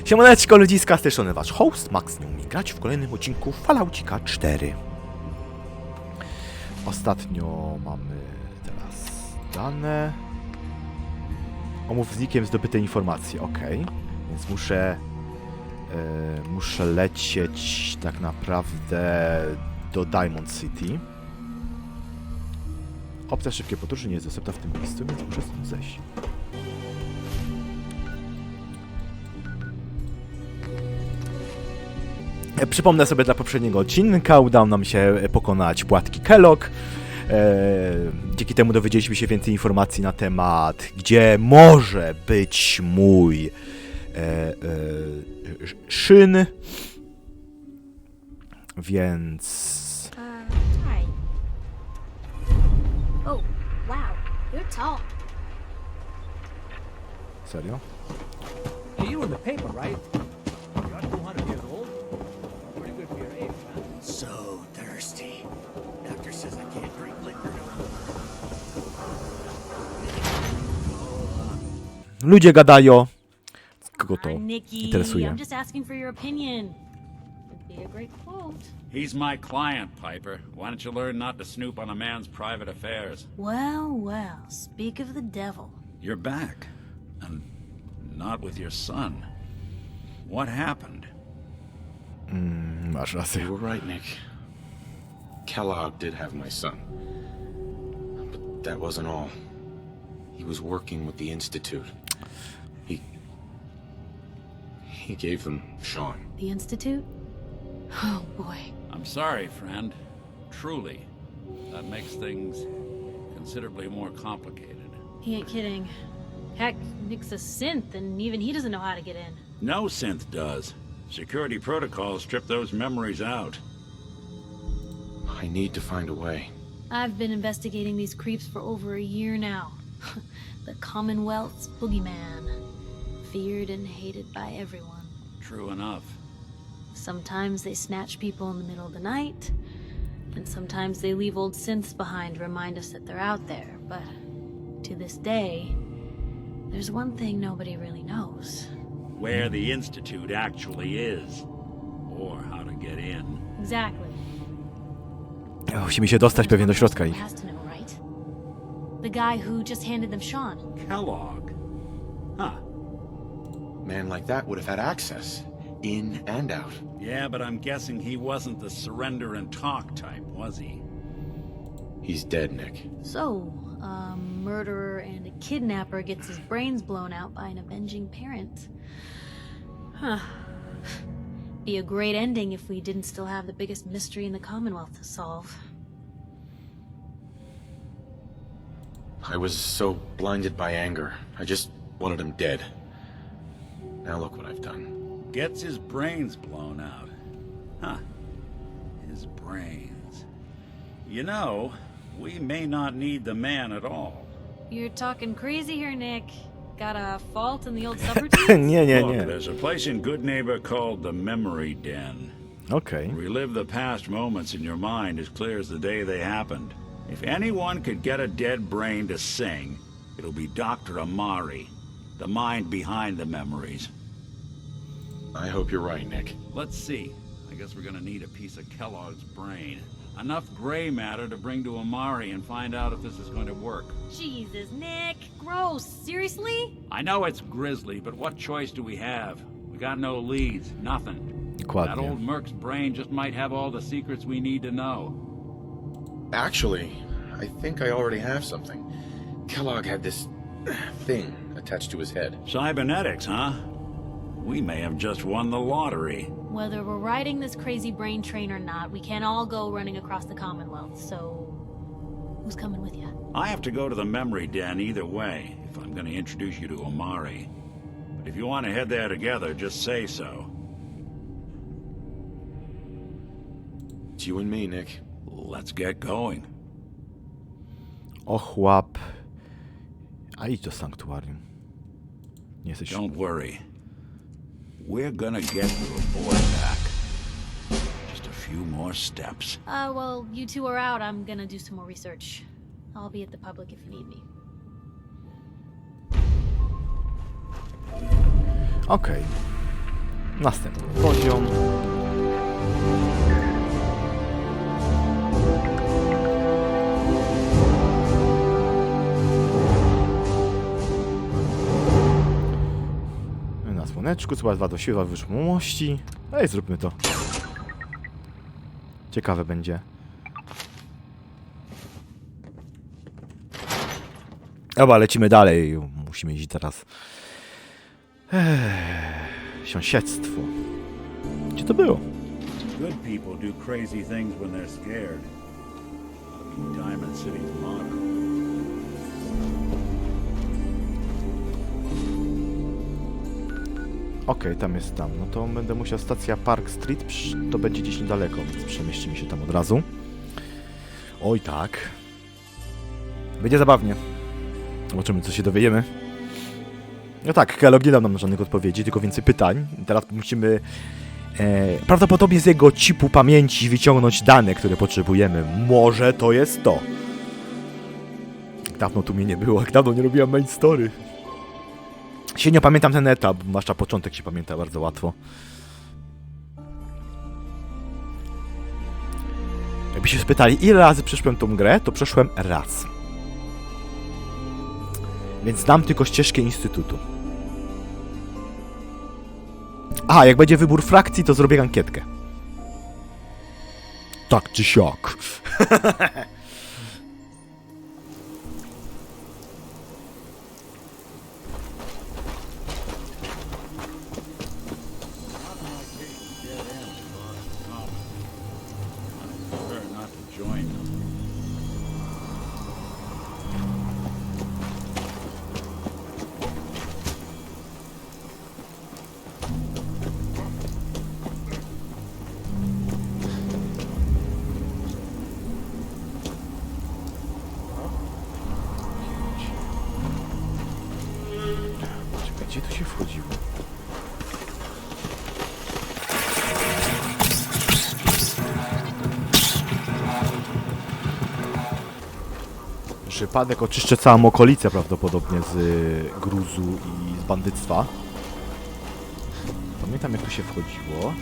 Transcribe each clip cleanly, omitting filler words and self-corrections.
Siemaneczko ludziska, z tej strony wasz host Max nie umie grać w kolejnym odcinku Falloutika 4. Ostatnio mamy teraz dane. Omów z nikiem zdobyte informacje, ok. Więc muszę lecieć tak naprawdę do Diamond City. Opcja szybkiej podróży nie jest dostępna w tym miejscu, więc muszę stąd zejść. Przypomnę sobie dla poprzedniego odcinka, udało nam się pokonać płatki Kellogg. Dzięki temu dowiedzieliśmy się więcej informacji na temat, gdzie może być mój szyn. Więc... Hi. Oh, wow, you're tall. Serio? Hey, you in the paper, right? You're 200 years old. Pretty good for your age, huh? So thirsty. Doctor says I can't drink liquor no more. Ludzie gadają. Kogo to Nikki, interesuje? I'm just asking for your opinion. It'd be a great quote. He's my client, Piper. Why don't you learn not to snoop on a man's private affairs? Well, well, speak of the devil. You're back. And not with your son. What happened? Masz rację. You were right, Nick. Kellogg did have my son. But that wasn't all. He was working with the Institute. He gave them Sean. The Institute? Oh, boy. I'm sorry, friend. Truly. That makes things considerably more complicated. He ain't kidding. Heck, Nick's a synth, and even he doesn't know how to get in. No synth does. Security protocols strip those memories out. I need to find a way. I've been investigating these creeps for over a year now. The Commonwealth's boogeyman. Feared and hated by everyone. True enough. Sometimes they snatch people in the middle of the night, and sometimes they leave old synths behind to remind us that they're out there. But to this day, there's one thing nobody really knows. Where the Institute actually is. Or how to get in. Exactly. Musimy się dostać pewnie do środka ich. Has to know, right? The guy who just handed them Sean. Kellogg. Huh. Man like that would have had access. In and out. Yeah, but I'm guessing he wasn't the surrender and talk type, was he? He's dead, Nick. So, a murderer and a kidnapper gets his brains blown out by an avenging parent. Huh. Be a great ending if we didn't still have the biggest mystery in the Commonwealth to solve. I was so blinded by anger. I just wanted him dead. Now look what I've done. Gets his brains blown out. Huh. His brains. You know, we may not need the man at all. You're talking crazy here, Nick. Got a fault in the old subroutine? Nie. Look, there's a place in Good Neighbor called the Memory Den. Okej. Relive the past moments in your mind as clear as the day they happened. If anyone could get a dead brain to sing, it'll be Dr. Amari, the mind behind the memories. I hope you're right, Nick. Let's see. I guess we're gonna need a piece of Kellogg's brain. Enough gray matter to bring to Amari and find out if this is going to work. Jesus, Nick. Gross. Seriously? I know it's grisly, but what choice do we have? We got no leads, nothing. That Dokładnie. old Merc's brain just might have all the secrets we need to know. Actually, I think I already have something. Kellogg had this thing attached to his head. Cybernetics, huh? We may have just won the lottery. Whether we're riding this crazy brain train or not, we can't all go running across the Commonwealth, so... Who's coming with you? I have to go to the memory den either way, if I'm going to introduce you to Amari. But if you want to head there together, just say so. It's you and me, Nick. Let's get going. Ochłap. A idź do sanktuarium. Nie jesteś... Don't worry. We're gonna get your boy back. Just a few more steps. Well, you two are out. I'm gonna do some more research. I'll be at the public if you need me. Okej. Następny poziom. Na słoneczku, chyba 2 do siły wytrzymałości. Ej, zróbmy to. Ciekawe będzie. Dobra, lecimy dalej. Musimy iść teraz. Sąsiedztwo. Gdzie to było? Good people do crazy things when they're scared. Diamond City's motto. Okej, tam jest tam. No to będę musiał stacja Park Street. To będzie gdzieś niedaleko, więc przemieścimy się tam od razu. Oj tak. Będzie zabawnie. Zobaczymy, co się dowiemy. No tak, Kellogg nie dał nam żadnych odpowiedzi, tylko więcej pytań. Teraz musimy prawdopodobnie z jego chipu pamięci wyciągnąć dane, które potrzebujemy. Może to jest to. Dawno tu mnie nie było, jak dawno nie robiłem main story. Średnio pamiętam ten etap, zwłaszcza początek się pamięta bardzo łatwo. Jakby się spytali, ile razy przeszłem tą grę, to przeszłem raz. Więc znam tylko ścieżkę instytutu. Aha, jak będzie wybór frakcji, to zrobię ankietkę. Tak czy siak. Gdzie tu się wchodziło? Przypadek oczyszczę całą okolicę prawdopodobnie z gruzu i z bandyctwa. Pamiętam, jak tu się wchodziło.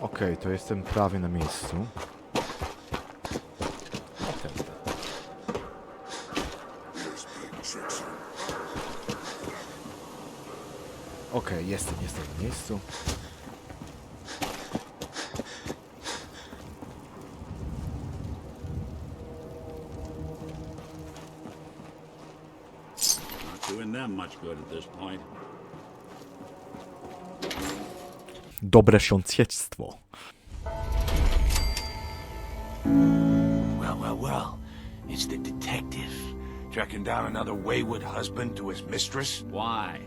Okej, to jestem prawie na miejscu. Okej, jestem na miejscu. Not doing them much good at this point. Dobre sąsiedztwo. Well, it's the detective. Tracking down another wayward husband to his mistress. Why?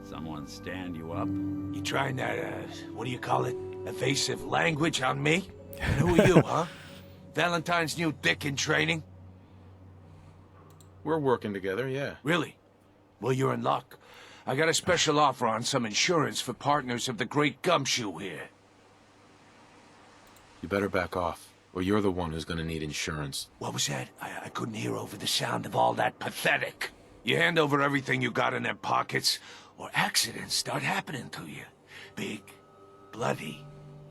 Someone stand you up? You trying that, what do you call it? Evasive language on me? And who are you, huh? Valentine's new dick in training? We're working together, yeah. Really? Well, you're in luck. I got a special offer on some insurance for partners of the Great Gumshoe here. You better back off, or you're the one who's gonna need insurance. What was that? I couldn't hear over the sound of all that pathetic. You hand over everything you got in them pockets, or accidents start happening to you. Big, bloody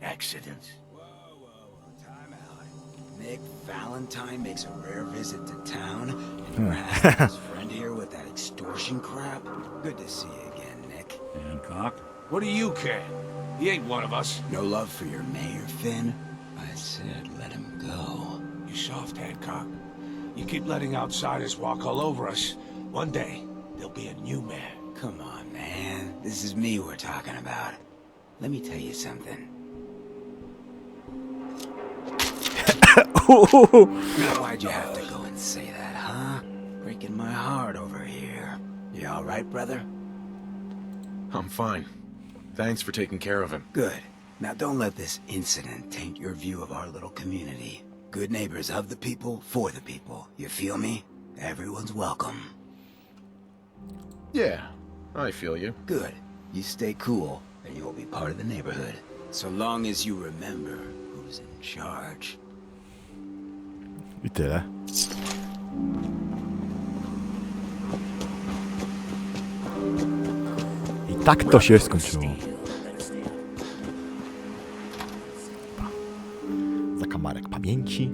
accidents. Whoa, time out. Nick Valentine makes a rare visit to town, and you're having his friend here with that extortion crap? Good to see you again, Nick. Hancock? What do you care? He ain't one of us. No love for your mayor, Finn? I said let him go. You soft, Hancock. You keep letting outsiders walk all over us. One day, there'll be a new mayor. Come on, man. This is me we're talking about. Let me tell you something. Why'd you have to go and say that, huh? Breaking my heart over here. You all right, brother? I'm fine. Thanks for taking care of him. Good. Now don't let this incident taint your view of our little community. Good neighbors of the people, for the people. You feel me? Everyone's welcome. Yeah, I feel you. Good. You stay cool, and you'll be part of the neighborhood. So long as you remember who's in charge. I tyle. I tak to się skończyło. Zakamarek pamięci.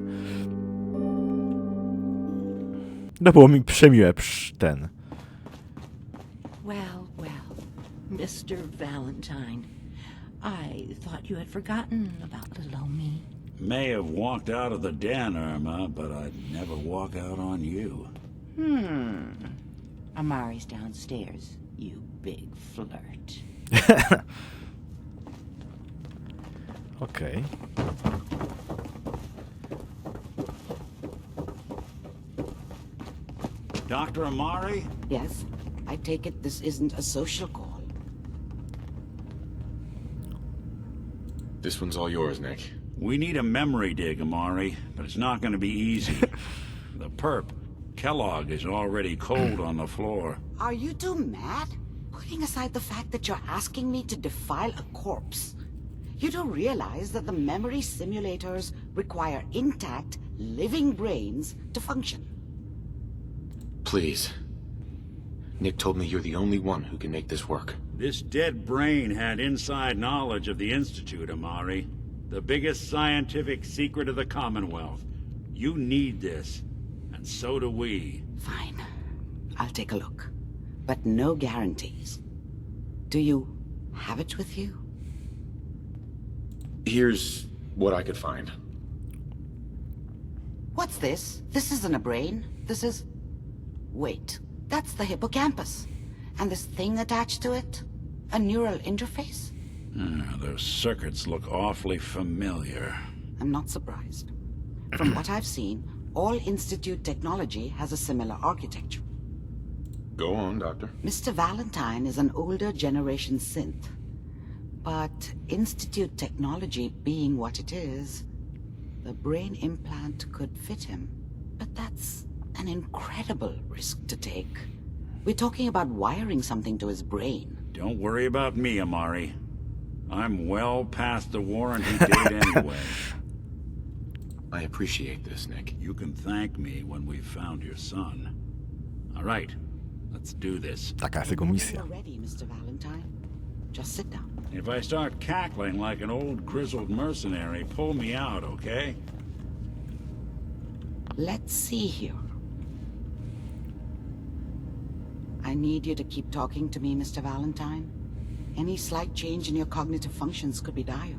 No było mi przemiłe ten. Well, well, Mr. Valentine, I thought you had forgotten about little old me. May have walked out of the den, Irma, but I'd never walk out on you. Amari's downstairs, you big flirt. Okej. Dr. Amari? Yes, I take it this isn't a social call. This one's all yours, Nick. We need a memory dig, Amari, but it's not going to be easy. The perp, Kellogg, is already cold on the floor. Are you two mad? Putting aside the fact that you're asking me to defile a corpse, you don't realize that the memory simulators require intact, living brains to function. Please. Nick told me you're the only one who can make this work. This dead brain had inside knowledge of the Institute, Amari. The biggest scientific secret of the Commonwealth. You need this, and so do we. Fine. I'll take a look. But no guarantees. Do you have it with you? Here's what I could find. What's this? This isn't a brain. This is... Wait. That's the hippocampus. And this thing attached to it? A neural interface? Those circuits look awfully familiar. I'm not surprised. From what I've seen, all Institute technology has a similar architecture. Go on, Doctor. Mr. Valentine is an older generation synth. But Institute technology being what it is, the brain implant could fit him. But that's an incredible risk to take. We're talking about wiring something to his brain. Don't worry about me, Amari. I'm well past the warranty date anyway. I appreciate this, Nick. You can thank me when we've found your son. All right, let's do this. Taka jest jego misja. You're ready, Mr. Valentine. Just sit down. If I start cackling like an old grizzled mercenary, pull me out, okay? Let's see here. I need you to keep talking to me, Mr. Valentine. Any slight change in your cognitive functions could be dire.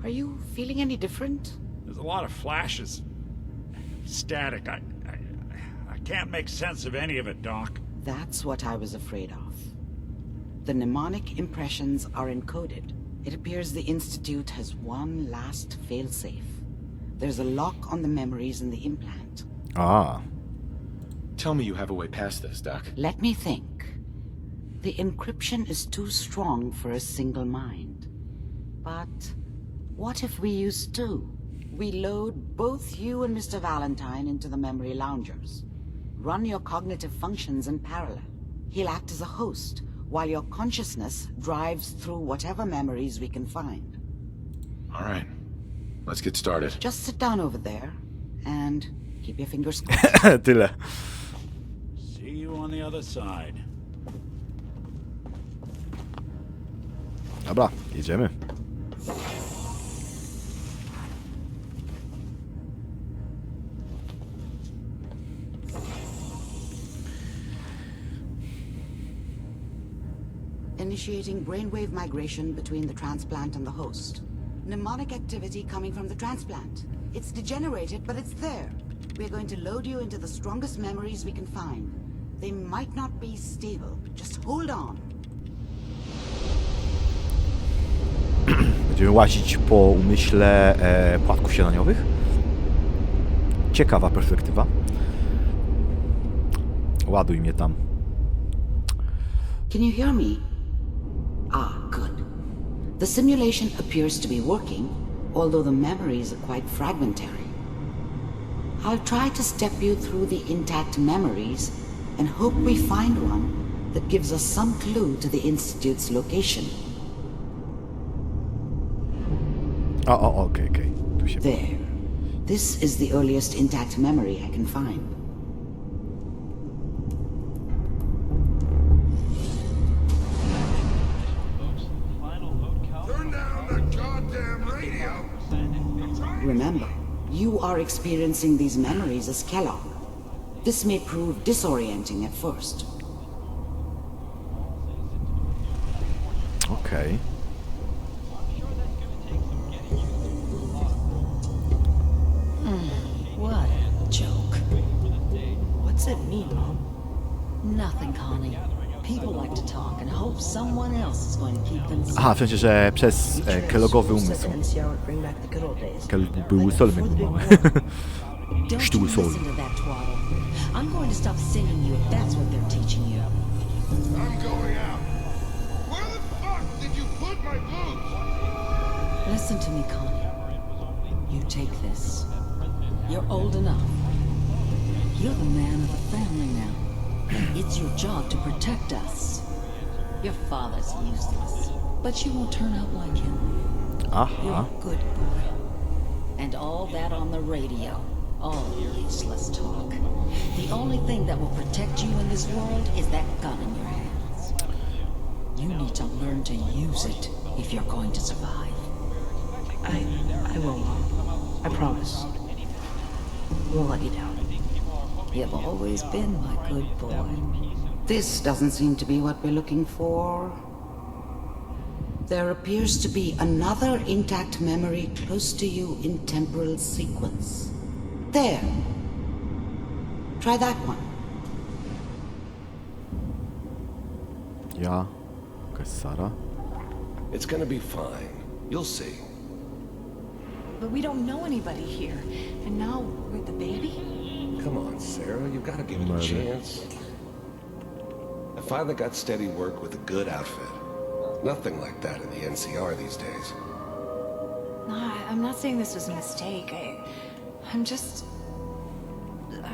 Are you feeling any different? There's a lot of flashes. Static. I can't make sense of any of it, Doc. That's what I was afraid of. The mnemonic impressions are encoded. It appears the Institute has one last failsafe. There's a lock on the memories in the implant. Ah. Tell me you have a way past this, Doc. Let me think. The encryption is too strong for a single mind. But what if we use two? We load both you and Mr. Valentine into the memory loungers. Run your cognitive functions in parallel. He'll act as a host, while your consciousness drives through whatever memories we can find. All right. Let's get started. Just sit down over there, and keep your fingers crossed. Tyle. See you on the other side. Dobra, jedziemy. Initiating brainwave migration between the transplant and the host. Mnemonic activity coming from the transplant. It's degenerated, but it's there. We're going to load you into the strongest memories we can find. They might not be stable. Just hold on. Będziemy łazić po umyśle płatków śniadaniowych. Ciekawa perspektywa. Ładuj mnie tam. Can you hear me? Ah, good. The simulation appears to be working, although the memories are quite fragmentary. I'll try to step you through the intact memories and hope we find one that gives us some clue to the Institute's location. Okej. Tu się... There. This is the earliest intact memory I can find. Turn down the goddamn radio. Remember, you are experiencing these memories as Kellogg. This may prove disorienting at first. Okej. What a joke. What's it mean, Mom? Nothing, Connie. People like to talk and hope someone else is going to keep them safe. Aha, w sensie, że przez Kellogowy umysł. Kellogg był solny, mały. Don't Sztuły you sol. listen to that twaddle. I'm going to stop singing you if that's what they're teaching you. I'm going out. Where the fuck did you put my boots? Listen to me, Connie. You take this. You're old enough. You're the man of the family now. And it's your job to protect us. Your father's useless, but you won't turn out like him. You're Aha. a good boy. And all that on the radio. All useless talk. The only thing that will protect you in this world is that gun in your hands. You need to learn to use it if you're going to survive. I will, Mom. I promise. Won't let you down. You've always been my good boy. This doesn't seem to be what we're looking for. There appears to be another intact memory close to you in temporal sequence. There. Try that one. Ja. Jakaś Sara. It's gonna be fine. You'll see. But we don't know anybody here. And now, with the baby? Come on, Sarah, you've got to give it a Maybe. chance. I finally got steady work with a good outfit. Nothing like that in the NCR these days. No, I'm not saying this was a mistake. I'm just...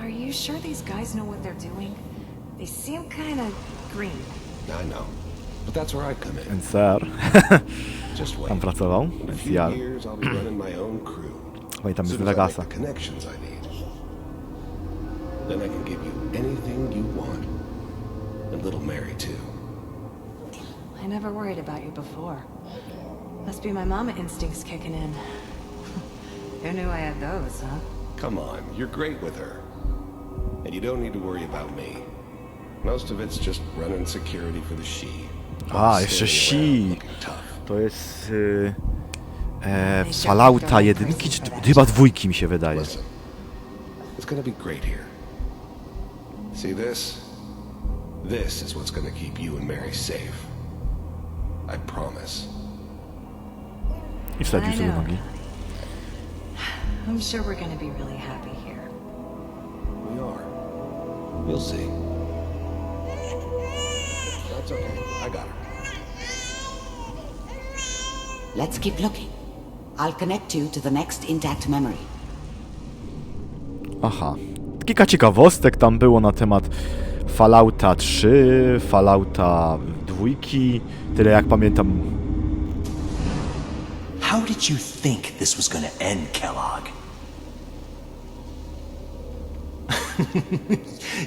Are you sure these guys know what they're doing? They seem kind of green. I know, but that's where I come in. NCR. Just wait. Tam pracował. In a few NCR. years, I'll be running my own crew. Pamiętam As z soon as I make Vegasa. the connections I need. Then I can give you anything you want. And little Mary, too. I never worried about you before. Must be my mama instincts kicking in. Who knew I had those, huh? Come on, you're great with her. And you don't need to worry about me. Most of it's just running security for the she. Jeszcze Standing around si. looking tough. To jest... Fallouta jedynki, czy chyba dwójki mi się wydaje. Listen, it's gonna be great here. See this? This is what's gonna keep you and Mary safe. I promise. I wsadził sobie nogi. I'm sure we're gonna be really happy here. We are. You'll see. That's okay. I got her. Let's keep looking. I'll connect you to the next intact memory. Aha. Kilka ciekawostek tam było na temat Fallouta 3, Fallouta 2, tyle jak pamiętam. How did you think this was gonna end, Kellogg?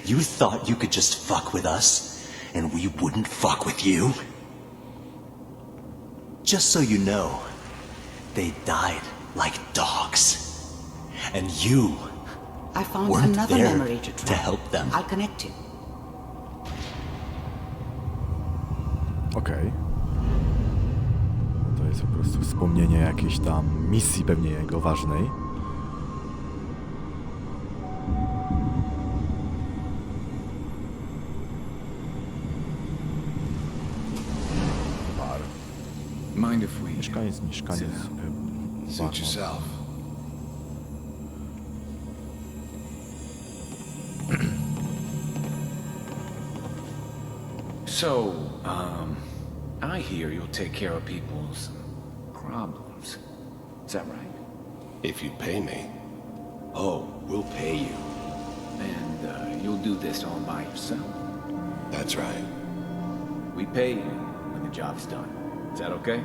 You thought you could just fuck with us, and we wouldn't fuck with you? Just so you know, they died like dogs. And you I found weren't another there memory to try. to help them. I'll connect you. Okej. To jest po prostu wspomnienie jakiejś tam misji pewnie jego ważnej. Bar. Mind if we... Mieszkaniec. Suit Bar, no. yourself. So, I hear you'll take care of people's problems. Is that right? If you pay me. Oh, we'll pay you. And you'll do this all by yourself? That's right. We pay you when the job's done. Is that okay?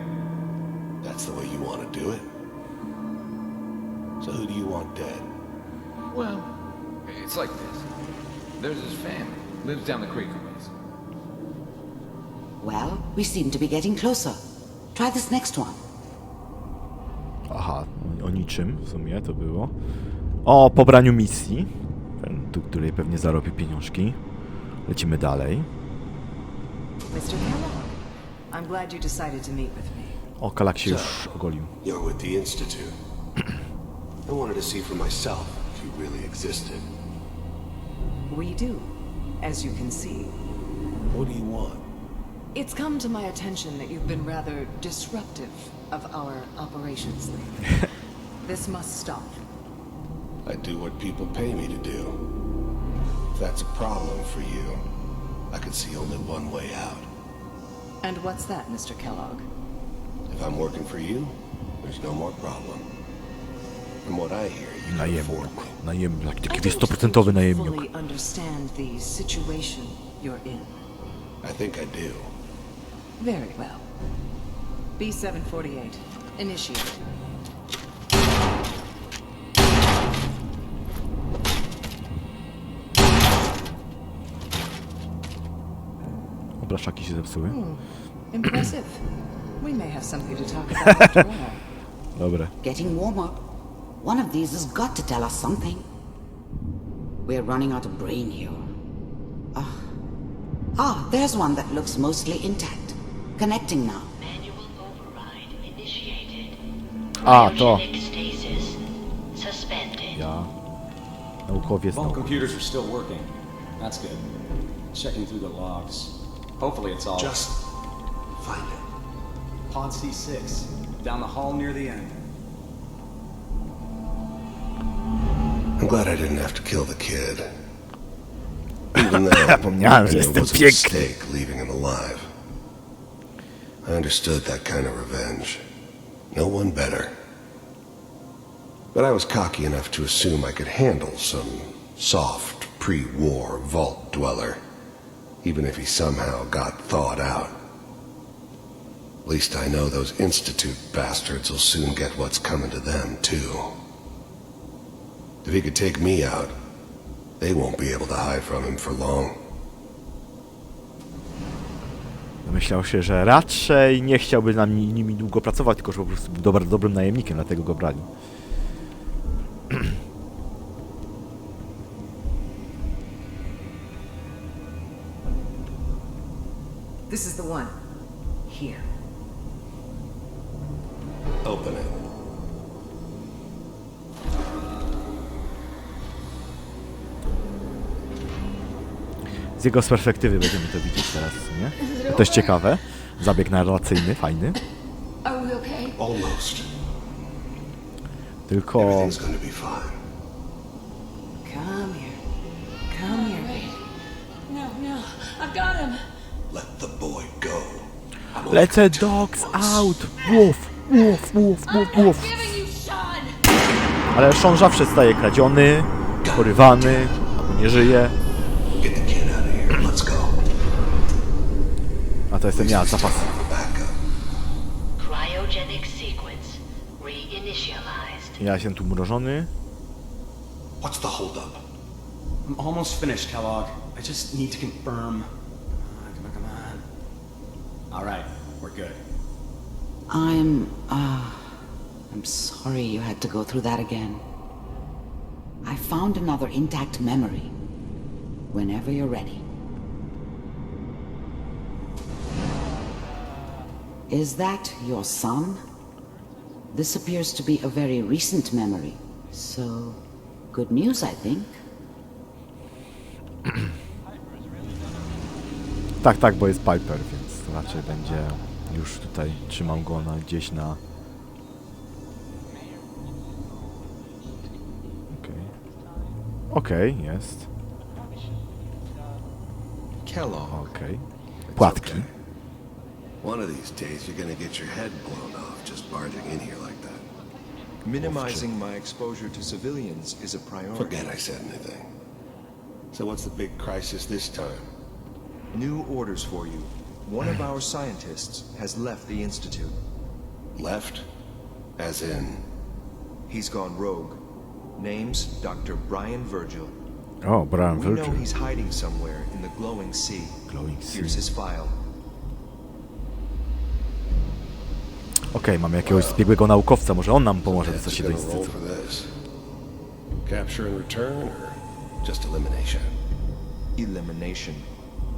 That's the way you want to do it? So who do you want dead? Well, it's like this. There's his family. Lives down the creek a ways. Well, we seem to be getting closer. Try this next one. Aha, o niczym w sumie to było. O pobraniu misji, tu której pewnie zarobi pieniążki. Lecimy dalej. Mr. Kellogg, I'm glad you decided to meet with me. O, Kalak się już ogolił. You're with the Institute. I wanted to see for myself if you really existed. We do, as you can see. What do you want? It's come to my attention that you've been rather disruptive of our operations lately. This must stop. I do what people pay me to do. If that's a problem for you, I could see only one way out. And what's that, Mr. Kellogg? If I'm working for you, there's no more problem. From what I hear, you can afford me. Najemnik, taki 100% najemnik. fully understand the situation you're in. I think I do. Very well. B-748, initiate. Obrazczaki się zepsuły. Impressive. We may have something to talk about after all. Dobre. Getting warmer. One of these has got to tell us something. We're running out of brain here. There's one that looks mostly intact. Connecting now. Manual override initiated. A, to. Cryogenic stasis suspended. Ja. Naukowiec. Both computers are still working. That's good. Checking through the logs. Hopefully it's all... Just find it. Pod C6. Down the hall near the end. I'm glad I didn't have to kill the kid. Even then, Zapomniałem, że it jestem was a piękny. mistake leaving him alive. I understood that kind of revenge. No one better. But I was cocky enough to assume I could handle some soft, pre-war vault dweller, even if he somehow got thawed out. At least I know those Institute bastards will soon get what's coming to them, too. If he could take me out, they won't be able to hide from him for long. Myślał się, że raczej nie chciałby nimi długo pracować, tylko że po prostu był dobrym najemnikiem, dlatego go brali. This is the one. Here. Open it. Z jego perspektywy będziemy to widzieć teraz, nie? To jest ciekawe. Zabieg narracyjny, fajny. Are we okay? Almost. Tylko... Everything's gonna be fine. Come here. Come here, baby. No, I've got him. Let the boy go. Let the dogs out! Woof, woof, woof, woof, woof. Giving you Sean. Ale Sean zawsze staje kradziony, porywany, albo nie żyje. Get the kid out of here. Let's go. A to jestem ja, zapas. Cryogenic sequence reinitialized. Ja jestem tu mrożony. What's the holdup? I'm almost finished, Kellogg. I just need to confirm. Come on. All right, we're good. I'm sorry you had to go through that again. I found another intact memory. Whenever you're ready. Is that your son? This appears to be a very recent memory. So, good news, I think. Tak, bo jest Piper, więc raczej będzie już tutaj, trzymam go gdzieś na... Okej, jest. Kellogg. Okej. Płatki. One of these days you're gonna get your head blown off just barging in here like that. Minimizing my exposure to civilians is a priority. Forget I said anything. So what's the big crisis this time? New orders for you. One of our scientists has left the Institute. Left? As in? He's gone rogue. Name's Dr. Brian Virgil. O, Brian We know Virgil. he's hiding somewhere in the glowing sea. Glowing sea. Here's his file. Okej, mamy jakiegoś zbiegłego naukowca, może on nam pomoże dostać się do Gonna roll instytutu. for this. Capture and return, or just elimination? Elimination.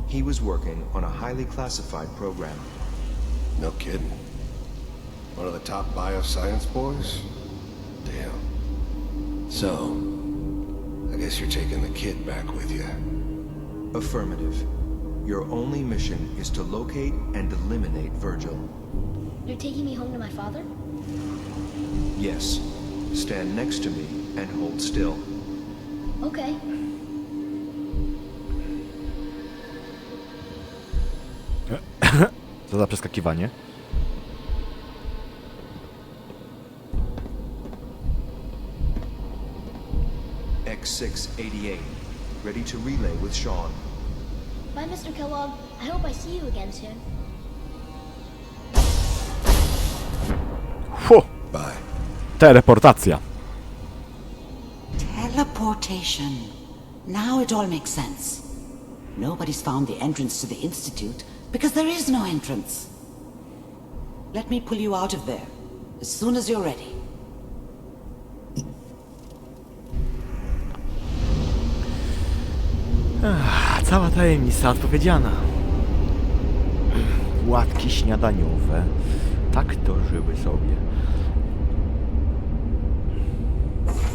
He was working on a highly classified program. No kidding. One of the top bioscience boys? Damn. So, I guess you're taking the kid back with you. Affirmative. Your only mission is to locate and eliminate Virgil. You're taking me home to my father? Yes. Stand next to me and hold still. Okay. Co za przeskakiwanie? X688. Ready to relay with Sean. Bye, Mr. Kellogg. I hope I see you again soon. Fu! Bye. Teleportacja. Teleportation. Now it all makes sense. Nobody's found the entrance to the Institute because there is no entrance. Let me pull you out of there as soon as you're ready. Cała tajemnica odpowiedziana. Płatki śniadaniowe. Tak to żyły sobie.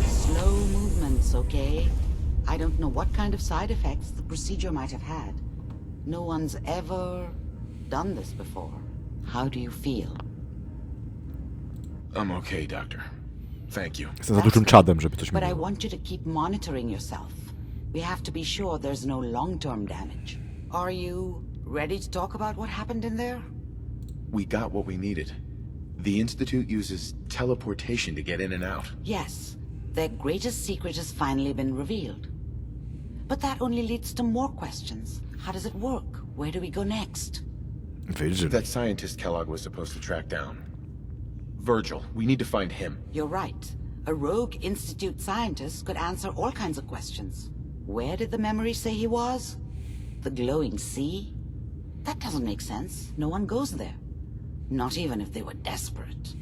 Slow movements, okay? I don't know what kind of side effects the procedure might have had. No one's ever done this before. How do you feel? I'm okay, Doctor. Thank you. Jestem za dużym czadem, żeby coś mi But I było. want you to keep monitoring yourself. We have to be sure there's no long-term damage. Are you ready to talk about what happened in there? We got what we needed. The Institute uses teleportation to get in and out. Yes, their greatest secret has finally been revealed. But that only leads to more questions. How does it work? Where do we go next? Virgil. That scientist Kellogg was supposed to track down. Virgil. We need to find him. You're right. A rogue Institute scientist could answer all kinds of questions. Where did the memory say he was? The glowing sea? That doesn't make sense. No one goes there. Not even if they were desperate.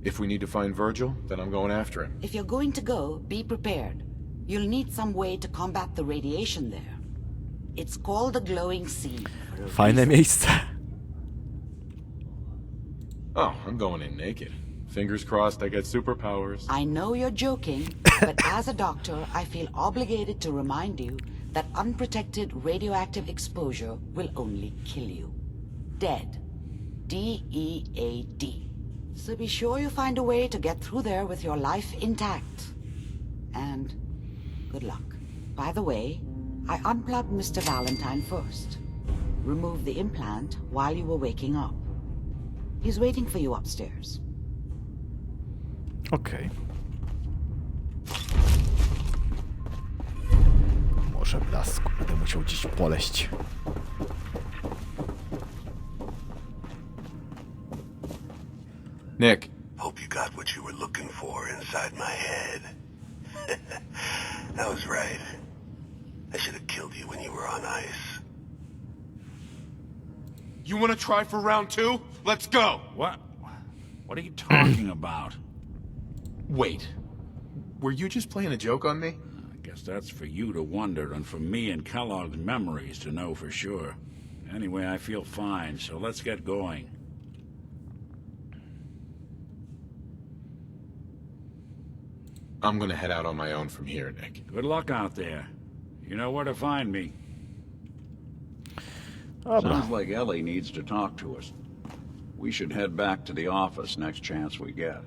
If we need to find Virgil, then I'm going after him. If you're going to go, be prepared. You'll need some way to combat the radiation there. It's called the glowing sea. Fajne miejsce. Oh, I'm going in naked. Fingers crossed I get superpowers. I know you're joking, but as a doctor, I feel obligated to remind you that unprotected radioactive exposure will only kill you. Dead. D-E-A-D. So be sure you find a way to get through there with your life intact. And good luck. By the way, I unplugged Mr. Valentine first. Removed the implant while you were waking up. He's waiting for you upstairs. Okej. Może blasku, będę musiał gdzieś poleść. Nick. Hope you got what you were looking for inside my head. That was right. I should have killed you when you were on ice. You want to try for round two? Let's go! What? What are you talking about? Wait. Were you just playing a joke on me? I guess that's for you to wonder and for me and Kellogg's memories to know for sure. Anyway, I feel fine, so let's get going. I'm gonna head out on my own from here, Nick. Good luck out there. You know where to find me. Sounds like Ellie needs to talk to us. We should head back to the office next chance we get.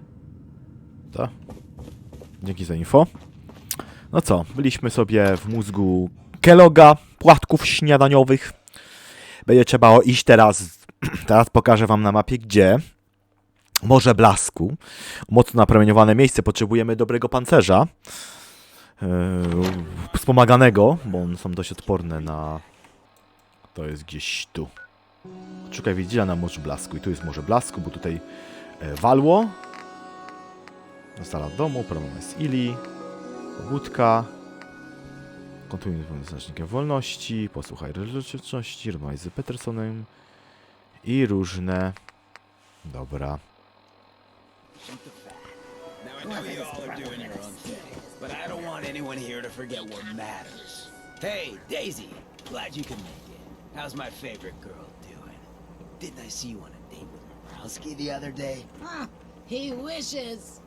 To. Dzięki za info. No co, byliśmy sobie w mózgu Kellogga, płatków śniadaniowych. Będzie trzeba iść teraz Teraz pokażę wam na mapie, gdzie Morze Blasku, mocno napromieniowane miejsce, potrzebujemy dobrego pancerza, wspomaganego, bo one są dość odporne na... To jest gdzieś tu. Szukaj widziana na Morzu Blasku i tu jest Morze Blasku, bo tutaj walło. Sala domu, problem jest Ili, pobudka, kontynuuj znacznikiem wolności, posłuchaj rzeczywistości, rozmawiaj z Petersonem i różne... Dobra. Now I know you all are doing your own thing, but I don't want anyone here to forget what matters. Hey, Daisy, glad you can make it. How's my favorite girl doing? Didn't I see you on a date with Morowski the other day? He wishes.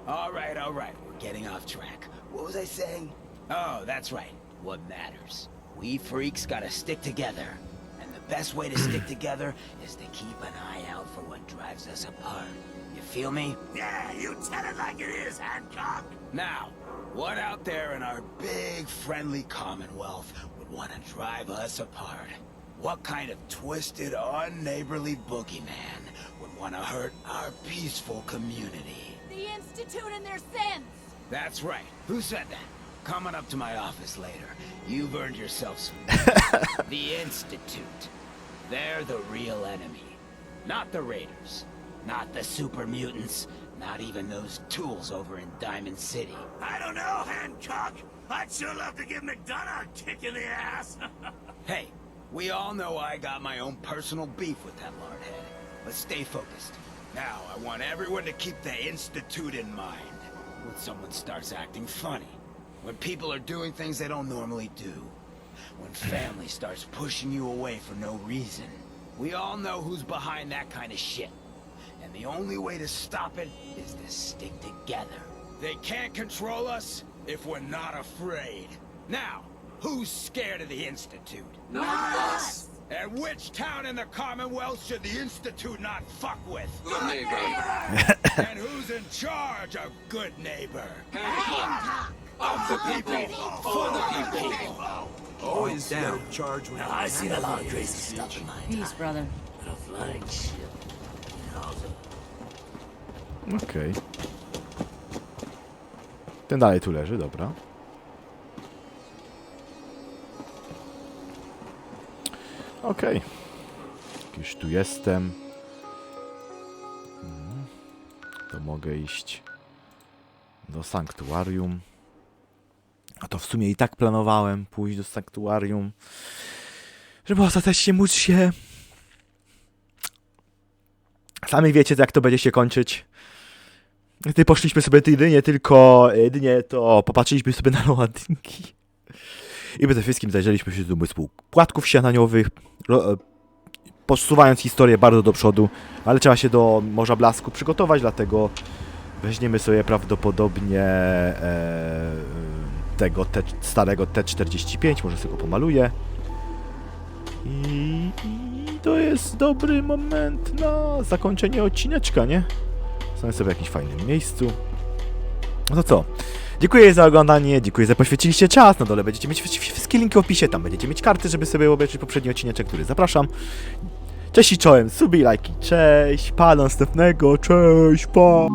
All right, we're getting off track. What was I saying? Oh, that's right, what matters. We freaks gotta stick together. And the best way to stick together is to keep an eye out for what drives us apart. You feel me? Yeah, you tell it like it is, Hancock. Now, what out there in our big, friendly Commonwealth would want to drive us apart? What kind of twisted, unneighborly boogeyman would want to hurt our peaceful community? The Institute and their sins. That's right. Who said that? Coming up to my office later. You've earned yourself some... The Institute. They're the real enemy. Not the Raiders. Not the super mutants. Not even those tools over in Diamond City. I don't know, Hancock. I'd sure love to give McDonough a kick in the ass. Hey, we all know I got my own personal beef with that lardhead. Let's stay focused. Now, I want everyone to keep the Institute in mind. When someone starts acting funny. When people are doing things they don't normally do. When family starts pushing you away for no reason. We all know who's behind that kind of shit. And the only way to stop it is to stick together. They can't control us if we're not afraid. Now, who's scared of the Institute? Not us. And which town in the Commonwealth should the Institute not fuck with? Good neighbor. And who's in charge of good neighbor? Hancock. Of the people, for the people. Always down. Charge when Now, I seen a lot of crazy stuff in my Peace, brother. a flying ship. Okej. Ten dalej tu leży, dobra. Okej. Już tu jestem. To mogę iść do sanktuarium. A to w sumie i tak planowałem pójść do sanktuarium, żeby ostatecznie móc się... Sami wiecie, jak to będzie się kończyć. Gdy poszliśmy sobie jedynie to popatrzyliśmy sobie na ładunki. I przede wszystkim zajrzeliśmy się do umysłu płatków śniadaniowych, posuwając historię bardzo do przodu, ale trzeba się do Morza Blasku przygotować, dlatego weźmiemy sobie prawdopodobnie tego starego T45, może sobie go pomaluję. I to jest dobry moment na zakończenie odcineczka, nie? Stanę sobie w jakimś fajnym miejscu. No to co? Dziękuję za oglądanie, dziękuję, że poświęciliście czas. Na dole będziecie mieć wszystkie linki w opisie, tam będziecie mieć karty, żeby sobie obejrzeć poprzedni odcineczek, który zapraszam. Cześć i czołem, suby, lajki, cześć, pa następnego, cześć, pa!